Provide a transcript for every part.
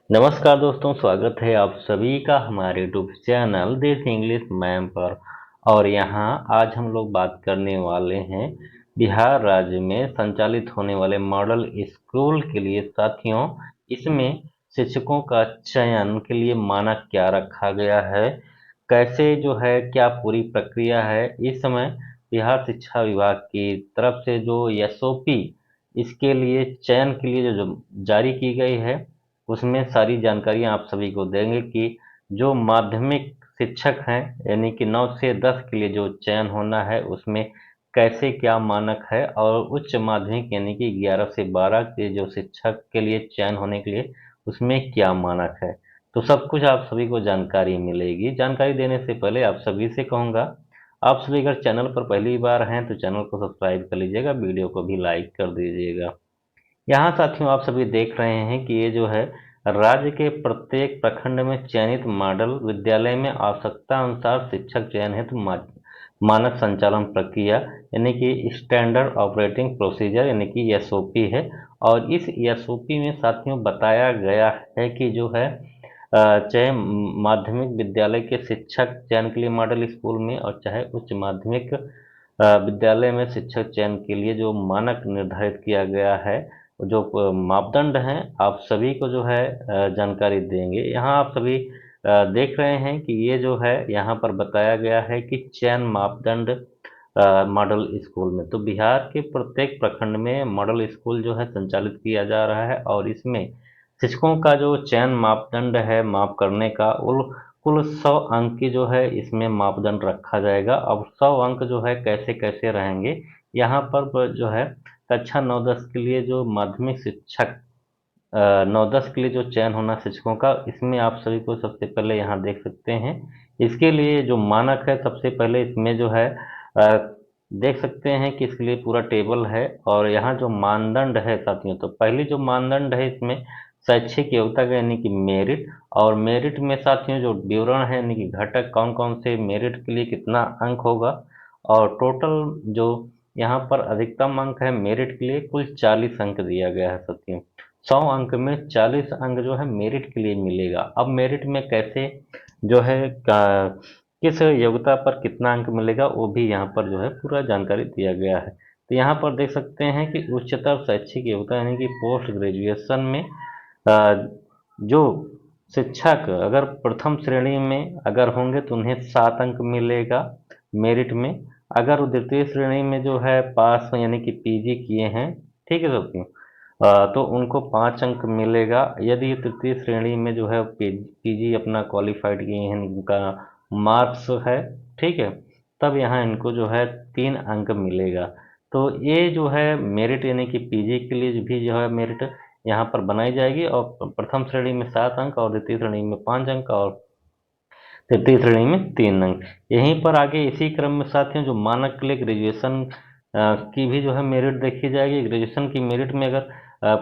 नमस्कार दोस्तों, स्वागत है आप सभी का हमारे YouTube channel this English ma'am पर। और यहाँ आज हम लोग बात करने वाले हैं बिहार राज्य में संचालित होने वाले मॉडल स्कूल के लिए। साथियों, इसमें शिक्षकों का चयन के लिए मानक क्या रखा गया है, कैसे जो है, क्या पूरी प्रक्रिया है। इस समय बिहार शिक्षा विभाग की तरफ से जो एसओपी इसके लिए चयन के लिए जो जारी की गई है, उसमें सारी जानकारियां आप सभी को देंगे कि जो माध्यमिक शिक्षक हैं, यानी कि 9 से 10 के लिए जो चयन होना है उसमें कैसे क्या मानक है, और उच्च माध्यमिक यानी कि 11 से 12 के जो शिक्षक के लिए चयन होने के लिए उसमें क्या मानक है। तो सब कुछ आप सभी को जानकारी मिलेगी। जानकारी देने से पहले आप सभी से कहूँगा, आप सभी अगर चैनल पर पहली बार हैं तो चैनल को सब्सक्राइब कर लीजिएगा, वीडियो को भी लाइक कर दीजिएगा। यहाँ साथियों आप सभी देख रहे हैं कि ये जो है राज्य के प्रत्येक प्रखंड में चयनित मॉडल विद्यालय में आवश्यकता अनुसार शिक्षक चयन हेतु मानक संचालन प्रक्रिया यानी कि स्टैंडर्ड ऑपरेटिंग प्रोसीजर यानी कि एसओपी है। और इस एसओपी में साथियों बताया गया है कि जो है चाहे माध्यमिक विद्यालय के शिक्षक चयन के लिए मॉडल स्कूल में, और चाहे उच्च माध्यमिक विद्यालय में शिक्षक चयन के लिए जो मानक निर्धारित किया गया है, जो मापदंड हैं, आप सभी को जो है जानकारी देंगे। यहाँ आप सभी देख रहे हैं कि ये जो है यहाँ पर बताया गया है कि चयन मापदंड मॉडल स्कूल में, तो बिहार के प्रत्येक प्रखंड में मॉडल स्कूल जो है संचालित किया जा रहा है। और इसमें शिक्षकों का जो चयन मापदंड है माप करने का, कुल 100 अंक की जो है इसमें मापदंड रखा जाएगा। अब 100 अंक जो है कैसे कैसे रहेंगे, यहाँ पर जो है कक्षा 9-10 के लिए जो माध्यमिक शिक्षक 9-10 के लिए जो चयन होना शिक्षकों का, इसमें आप सभी को सबसे पहले यहाँ देख सकते हैं। इसके लिए जो मानक है, सबसे पहले इसमें जो है देख सकते हैं कि इसके लिए पूरा टेबल है। और यहाँ जो मानदंड है साथियों, तो पहली जो मानदंड है इसमें शैक्षिक योग्यता का यानी कि मेरिट। और मेरिट में साथियों जो विवरण है यानी कि घटक कौन कौन से मेरिट के लिए कितना अंक होगा। और टोटल जो यहाँ पर अधिकतम अंक है मेरिट के लिए, कुल 40 अंक दिया गया है साथियों। 100 अंक में 40 अंक जो है मेरिट के लिए मिलेगा। अब मेरिट में कैसे जो है किस योग्यता पर कितना अंक मिलेगा, वो भी यहाँ पर जो है पूरा जानकारी दिया गया है। तो यहाँ पर देख सकते हैं कि उच्चतर शैक्षिक योग्यता यानी कि पोस्ट ग्रेजुएशन में जो शिक्षक अगर प्रथम श्रेणी में अगर होंगे तो उन्हें 7 अंक मिलेगा मेरिट में। अगर वो द्वितीय श्रेणी में जो है पास यानी कि पीजी किए हैं, ठीक है साथियों, तो उनको 5 अंक मिलेगा। यदि तृतीय श्रेणी में जो है पीजी अपना क्वालिफाइड किए हैं, इनका मार्क्स है, ठीक है, तब यहाँ इनको जो है 3 अंक मिलेगा। तो ये जो है मेरिट यानी कि पीजी के लिए भी जो है मेरिट यहाँ पर बनाई जाएगी। और प्रथम श्रेणी में 7 अंक, और द्वितीय श्रेणी में 5 अंक, और तृतीय श्रेणी में 3 अंक। यहीं पर आगे इसी क्रम में साथियों जो मानक के लिए ग्रेजुएशन की भी जो है मेरिट देखी जाएगी। ग्रेजुएशन की मेरिट में अगर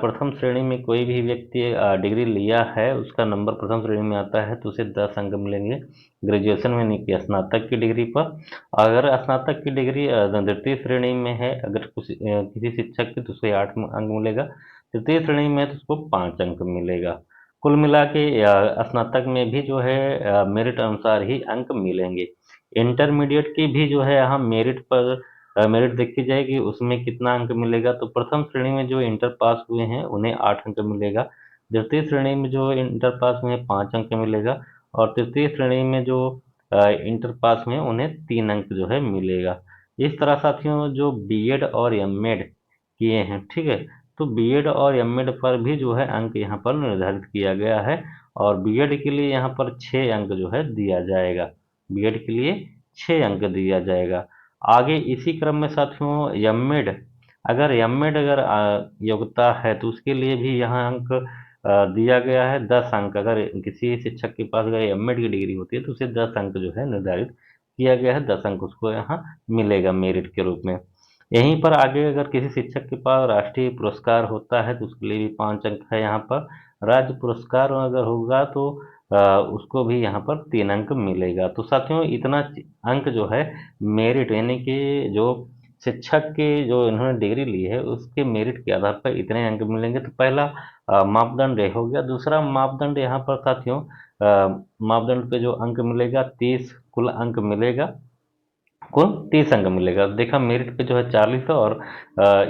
प्रथम श्रेणी में कोई भी व्यक्ति डिग्री लिया है, उसका नंबर प्रथम श्रेणी में आता है, तो उसे 10 अंक मिलेंगे ग्रेजुएशन में, नहीं कि स्नातक की डिग्री पर। अगर स्नातक की डिग्री द्वितीय श्रेणी में है अगर किसी शिक्षक की, तो उसे 8 अंक मिलेगा। तृतीय श्रेणी में तो उसको 5 अंक मिलेगा। कुल मिला के स्नातक में भी जो है मेरिट अनुसार ही अंक मिलेंगे। इंटरमीडिएट की भी जो है यहाँ मेरिट पर मेरिट देखी जाएगी, उसमें कितना अंक मिलेगा। तो प्रथम श्रेणी में जो इंटर पास हुए हैं उन्हें 8 अंक मिलेगा। द्वितीय श्रेणी में जो इंटर पास हुए हैं 5 अंक मिलेगा। और तृतीय श्रेणी में जो इंटर पास हुए हैं उन्हें 3 अंक जो है मिलेगा। इस तरह साथियों जो बीएड और एमएड किए हैं, ठीक है, तो बीएड और एमएड पर भी जो है अंक यहाँ पर निर्धारित किया गया है। और बीएड के लिए यहाँ पर 6 अंक जो है दिया जाएगा। बीएड के लिए 6 अंक दिया जाएगा। आगे इसी क्रम में साथियों एमएड, अगर योग्यता है तो उसके लिए भी यहाँ अंक दिया गया है 10 अंक। अगर किसी शिक्षक के पास अगर एमएड की डिग्री होती है तो उसे 10 अंक जो है निर्धारित किया गया है। 10 अंक उसको यहाँ मिलेगा मेरिट के रूप में। यहीं पर आगे अगर किसी शिक्षक के पास राष्ट्रीय पुरस्कार होता है तो उसके लिए भी 5 अंक है यहाँ पर। राज्य पुरस्कार अगर होगा तो उसको भी यहाँ पर 3 अंक मिलेगा। तो साथियों इतना अंक जो है मेरिट यानी कि जो शिक्षक की जो इन्होंने डिग्री ली है उसके मेरिट के आधार पर इतने अंक मिलेंगे। तो पहला मापदंड ये हो गया। दूसरा मापदंड यहाँ पर साथियों, मापदंड पे जो अंक मिलेगा 30 कुल अंक मिलेगा, कुल 30 अंक मिलेगा। देखा मेरिट पे जो है 40 है, और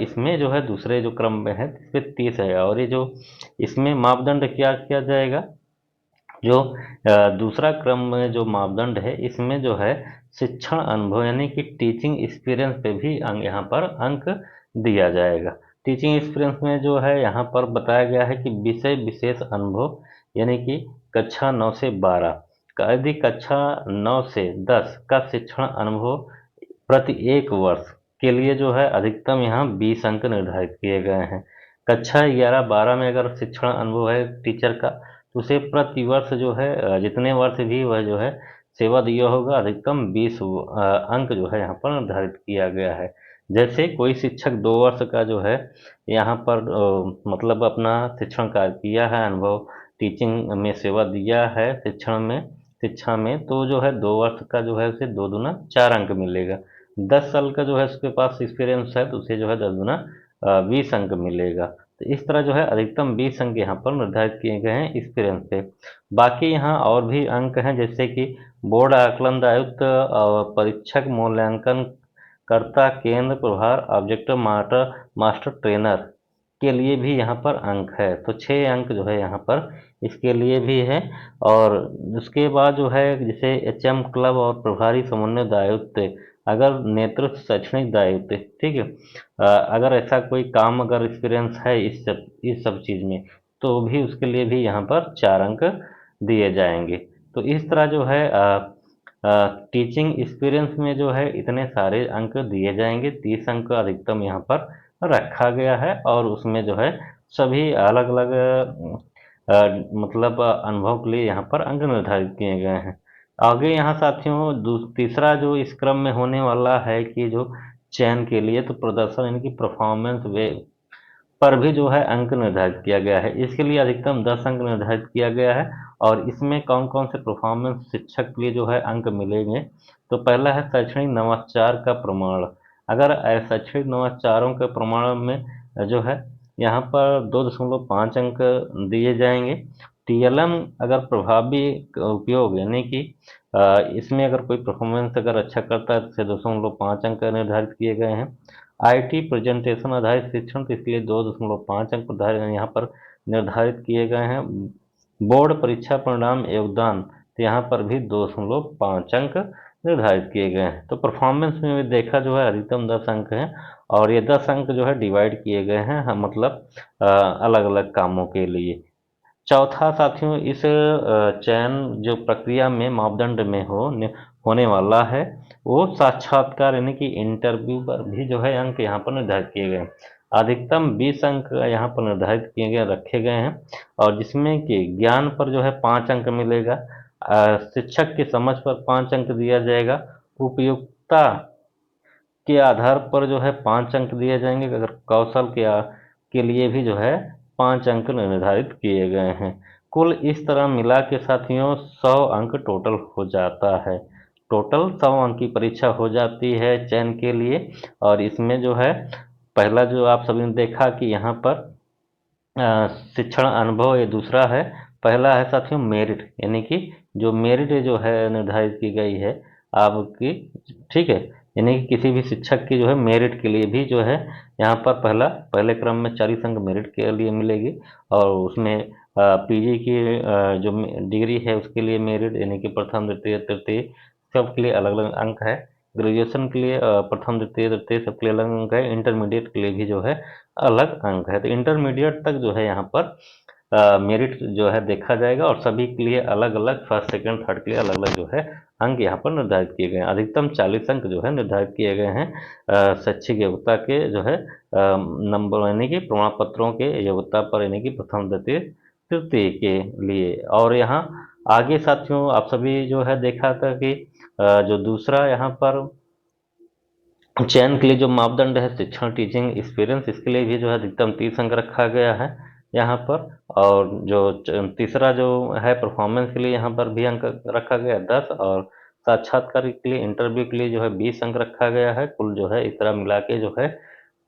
इसमें जो है दूसरे जो क्रम में है इस पे 30 है। और ये जो इसमें मापदंड क्या किया जाएगा, जो दूसरा क्रम में जो मापदंड है इसमें जो है शिक्षण अनुभव यानी कि टीचिंग एक्सपीरियंस पे भी अंक यहाँ पर अंक दिया जाएगा। टीचिंग एक्सपीरियंस में जो है यहाँ पर बताया गया है कि विषय विशेष अनुभव यानी कि कक्षा 9 से 12 का, यदि कक्षा 9 से 10 का शिक्षण अनुभव प्रति एक वर्ष के लिए जो है अधिकतम यहाँ 20 अंक निर्धारित किए गए हैं। कक्षा 11-12 में अगर शिक्षण अनुभव है टीचर का, तो उसे प्रति वर्ष जो है जितने वर्ष भी वह जो है सेवा दिया होगा, अधिकतम 20 अंक जो है यहाँ पर निर्धारित किया गया है। जैसे कोई शिक्षक 2 वर्ष का जो है यहाँ पर मतलब अपना शिक्षण कार्य किया है, अनुभव टीचिंग में सेवा दिया है शिक्षा में, तो जो है 2 वर्ष का जो है उसे 2 दूना 4 अंक मिलेगा। 10 साल का जो है उसके पास एक्सपीरियंस है, तो उसे जो है 10 दूना 20 अंक मिलेगा। तो इस तरह जो है अधिकतम 20 अंक यहाँ पर निर्धारित किए गए हैं एक्सपीरियंस पे। बाकी यहाँ और भी अंक हैं, जैसे कि बोर्ड आकलन आयुक्त और परीक्षक मूल्यांकन कर्ता केंद्र प्रभार ऑब्जेक्टिव मास्टर ट्रेनर के लिए भी यहाँ पर अंक है, तो 6 अंक जो है यहाँ पर इसके लिए भी है। और उसके बाद जो है जैसे एचएम क्लब और प्रभारी समन्वय दायित्व, अगर नेतृत्व शैक्षणिक दायित्व, ठीक है, अगर ऐसा कोई काम अगर एक्सपीरियंस है इस सब चीज़ में, तो भी उसके लिए भी यहाँ पर 4 अंक दिए जाएंगे। तो इस तरह जो है टीचिंग एक्सपीरियंस में जो है इतने सारे अंक दिए जाएंगे। 30 अंक का अधिकतम यहाँ पर रखा गया है, और उसमें जो है सभी अलग अलग मतलब अनुभव के लिए यहाँ पर अंक निर्धारित किए गए हैं। आगे यहाँ साथियों तीसरा जो इस क्रम में होने वाला है कि जो चयन के लिए, तो प्रदर्शन यानी कि परफॉर्मेंस वे पर भी जो है अंक निर्धारित किया गया है। इसके लिए अधिकतम 10 अंक निर्धारित किया गया है। और इसमें कौन कौन से परफॉर्मेंस शिक्षक के लिए जो है अंक मिलेंगे, तो पहला है शैक्षणिक नवाचार का प्रमाण। अगर शैक्षणिक नवाचारों के प्रमाण में जो है यहाँ पर 2.5 अंक दिए जाएंगे। टीएलएम अगर प्रभावी उपयोग यानी कि इसमें अगर कोई परफॉर्मेंस अगर अच्छा करता है तो उसे 2.5 अंक निर्धारित किए गए हैं। आईटी प्रेजेंटेशन आधारित शिक्षण, तो इसलिए 2.5 अंक यहाँ पर निर्धारित किए गए हैं। बोर्ड परीक्षा परिणाम योगदान, तो यहाँ पर भी 2.5 अंक निर्धारित किए गए हैं। तो परफॉर्मेंस में भी देखा जो है अधिकतम 10 अंक हैं, और ये 10 अंक जो है डिवाइड किए गए हैं मतलब अलग अलग कामों के लिए। चौथा साथियों, इस चयन जो प्रक्रिया में मापदंड में होने वाला है, वो साक्षात्कार यानी कि इंटरव्यू पर भी जो है अंक यहाँ पर निर्धारित किए गए हैं। अधिकतम 20 अंक यहाँ पर निर्धारित किए गए रखे गए हैं, और जिसमें कि ज्ञान पर जो है 5 अंक मिलेगा, शिक्षक की समझ पर 5 अंक दिया जाएगा, उपयुक्तता के आधार पर जो है 5 अंक दिए जाएंगे, अगर कौशल के लिए भी जो है 5 अंक निर्धारित किए गए हैं। कुल इस तरह मिला के साथियों 100 अंक टोटल हो जाता है। टोटल 100 अंक की परीक्षा हो जाती है चयन के लिए। और इसमें जो है पहला जो आप सभी ने देखा कि यहाँ पर शिक्षण अनुभव, ये दूसरा है। पहला है साथियों मेरिट, यानी कि जो मेरिट जो है निर्धारित की गई है आपकी, ठीक है, यानी कि किसी भी शिक्षक की जो है मेरिट के लिए भी जो है यहाँ पर पहले क्रम में 40 अंक मेरिट के लिए मिलेगी, और उसमें पीजी की जो डिग्री है उसके लिए मेरिट यानी कि प्रथम द्वितीय तृतीय सबके लिए अलग अलग अंक है। ग्रेजुएशन के लिए प्रथम द्वितीय तृतीय सबके लिए अलग अंक है। इंटरमीडिएट के लिए भी जो है अलग अंक है। तो इंटरमीडिएट तक जो है यहाँ पर मेरिट जो है देखा जाएगा, और सभी के लिए अलग अलग फर्स्ट सेकंड थर्ड के लिए अलग अलग जो है अंक यहाँ पर निर्धारित किए गए हैं। अधिकतम 40 अंक जो है निर्धारित किए गए हैं शैक्षिक योग्यता के जो है नंबर यानी कि प्रमाण पत्रों के योग्यता पर, यानी कि प्रथम द्वितीय तृतीय के लिए। और यहाँ आगे साथियों आप सभी जो है देखा था कि जो दूसरा यहाँ पर चयन के लिए जो मापदंड है शिक्षण टीचिंग एक्सपीरियंस, इसके लिए भी जो है अधिकतम 30 अंक रखा गया है यहाँ पर। और जो तीसरा जो है परफॉर्मेंस के लिए यहाँ पर भी अंक रखा गया है 10, और साक्षात्कार के लिए इंटरव्यू के लिए जो है 20 अंक रखा गया है। कुल जो है इस तरह मिला के जो है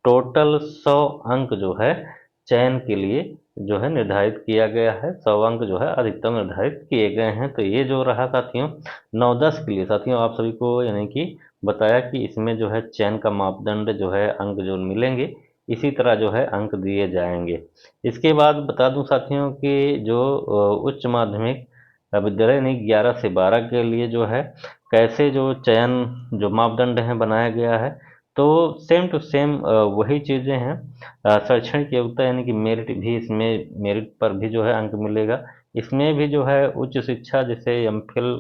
टोटल 100 अंक जो है चयन के लिए जो है निर्धारित किया गया है, 100 अंक जो है अधिकतम निर्धारित किए गए हैं। तो ये जो रहा साथियों 9-10 के लिए साथियों आप सभी को यानी कि बताया कि इसमें जो है चयन का मापदंड जो है अंक जो मिलेंगे इसी तरह जो है अंक दिए जाएंगे। इसके बाद बता दूं साथियों कि जो उच्च माध्यमिक विद्यालय यानी 11 से 12 के लिए जो है कैसे जो चयन जो मापदंड है बनाया गया है, तो सेम टू सेम वही चीज़ें हैं। शैक्षणिक योग्यता यानी कि मेरिट भी इसमें मेरिट पर भी जो है अंक मिलेगा। इसमें भी जो है उच्च शिक्षा जैसे एमफिल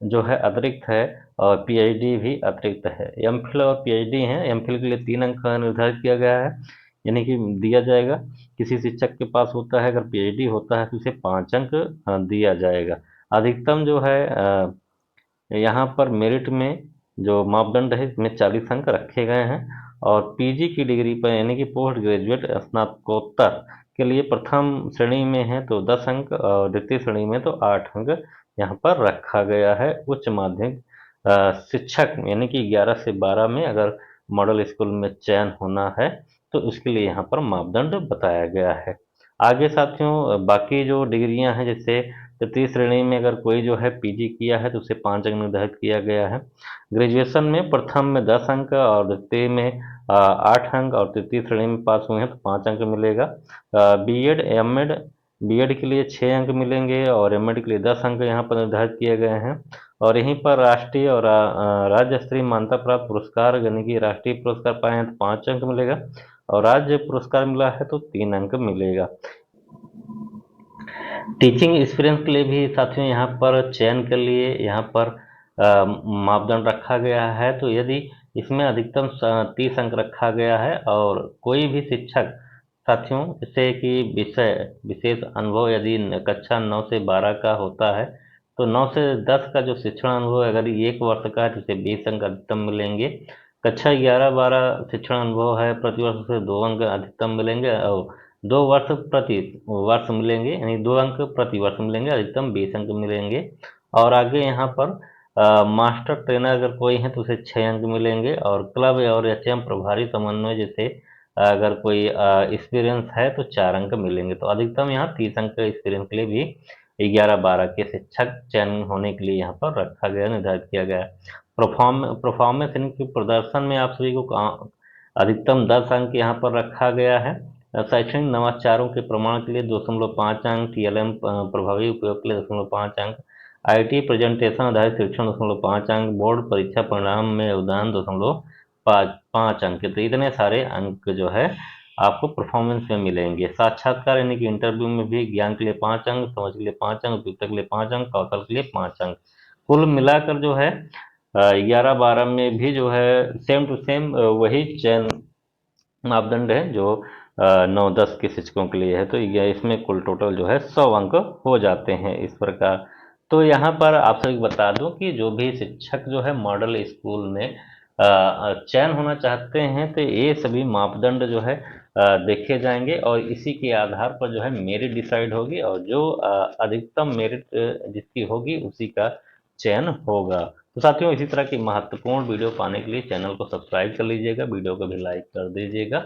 जो है अतिरिक्त है और पीएचडी भी अतिरिक्त है। एमफिल और पीएचडी हैं, एमफिल के लिए 3 अंक निर्धारित किया गया है यानी कि दिया जाएगा। किसी शिक्षक के पास होता है अगर पीएचडी होता है तो उसे 5 अंक दिया जाएगा। अधिकतम जो है यहाँ पर मेरिट में जो मापदंड है इसमें 40 अंक रखे गए हैं। और पीजी की डिग्री पर यानी कि पोस्ट ग्रेजुएट स्नातकोत्तर के लिए प्रथम श्रेणी में है तो 10 अंक और द्वितीय श्रेणी में तो 8 अंक यहाँ पर रखा गया है। उच्च माध्यमिक शिक्षक यानी कि 11 से 12 में अगर मॉडल स्कूल में चयन होना है तो उसके लिए यहाँ पर मापदंड बताया गया है। आगे साथियों बाकी जो डिग्रियां हैं जैसे तृतीय श्रेणी में अगर कोई जो है पीजी किया है तो उसे 5 अंक निर्धारित किया गया है। ग्रेजुएशन में प्रथम में 10 अंक और द्वितीय में 8 अंक और तृतीय श्रेणी में पास हुए हैं तो 5 अंक मिलेगा। बीएड एमएड बीएड के लिए 6 अंक मिलेंगे और एमएड के लिए 10 अंक यहाँ पर निर्धारित किए गए हैं। और यहीं पर राष्ट्रीय और राज्य स्तरीय मान्यता प्राप्त पुरस्कार यानी कि राष्ट्रीय पुरस्कार पाए हैं तो 5 अंक मिलेगा और राज्य पुरस्कार मिला है तो 3 अंक मिलेगा। टीचिंग एक्सपीरियंस के लिए भी साथियों यहाँ पर चयन के लिए यहाँ पर मापदंड रखा गया है। तो यदि इसमें अधिकतम 30 अंक रखा गया है और कोई भी शिक्षक साथियों जैसे कि विषय विशेष अनुभव यदि कक्षा 9 से 12 का होता है तो 9 से 10 का जो शिक्षण अनुभव अगर 1 वर्ष का है तो उसे 20 अंक अधिकतम मिलेंगे। कक्षा 11-12 शिक्षण अनुभव है प्रतिवर्ष उसे 2 अंक अधिकतम मिलेंगे और 2 वर्ष प्रति वर्ष मिलेंगे यानी 2 अंक प्रति वर्ष मिलेंगे, अधिकतम 20 अंक मिलेंगे। और आगे यहाँ पर मास्टर ट्रेनर अगर कोई है तो उसे 6 अंक मिलेंगे और क्लब और एचएम प्रभारी समन्वय जैसे अगर कोई एक्सपीरियंस है तो 4 अंक मिलेंगे। तो अधिकतम यहाँ 30 अंक एक्सपीरियंस के लिए भी 11-12 के शिक्षक चयन होने के लिए यहाँ पर रखा गया निर्धारित किया गया है। परफॉर्मेंस यानी कि प्रदर्शन में आप सभी को अधिकतम 10 अंक यहाँ पर रखा गया है। शैक्षणिक नवाचारों के प्रमाण के लिए 2.5 अंक, टीएलएम प्रभावी उपयोग के लिए 2.5 अंक, आईटी प्रेजेंटेशन आधारित शिक्षण 2.5 अंक, बोर्ड परीक्षा परिणाम में योगदान 2.5 अंक। तो इतने सारे अंक जो है आपको परफॉर्मेंस में मिलेंगे। साक्षात्कार यानी कि इंटरव्यू में भी ज्ञान के लिए 5 अंक, समझ के लिए 5 अंक, उपयुक्तता के लिए 5 अंक, कौशल के लिए 5 अंक। कुल मिलाकर जो है 11-12 में भी जो है सेम टू सेम वही चयन मापदंड है जो 9-10 के शिक्षकों के लिए है। तो यह इसमें कुल टोटल जो है 100 अंक हो जाते हैं इस प्रकार। तो यहाँ पर आप सभी को बता दूं कि जो भी शिक्षक जो है मॉडल स्कूल में चयन होना चाहते हैं तो ये सभी मापदंड जो है देखे जाएंगे और इसी के आधार पर जो है मेरिट डिसाइड होगी और जो अधिकतम मेरिट जिसकी होगी उसी का चयन होगा। तो साथियों इसी तरह की महत्वपूर्ण वीडियो पाने के लिए चैनल को सब्सक्राइब कर लीजिएगा, वीडियो को भी लाइक कर दीजिएगा।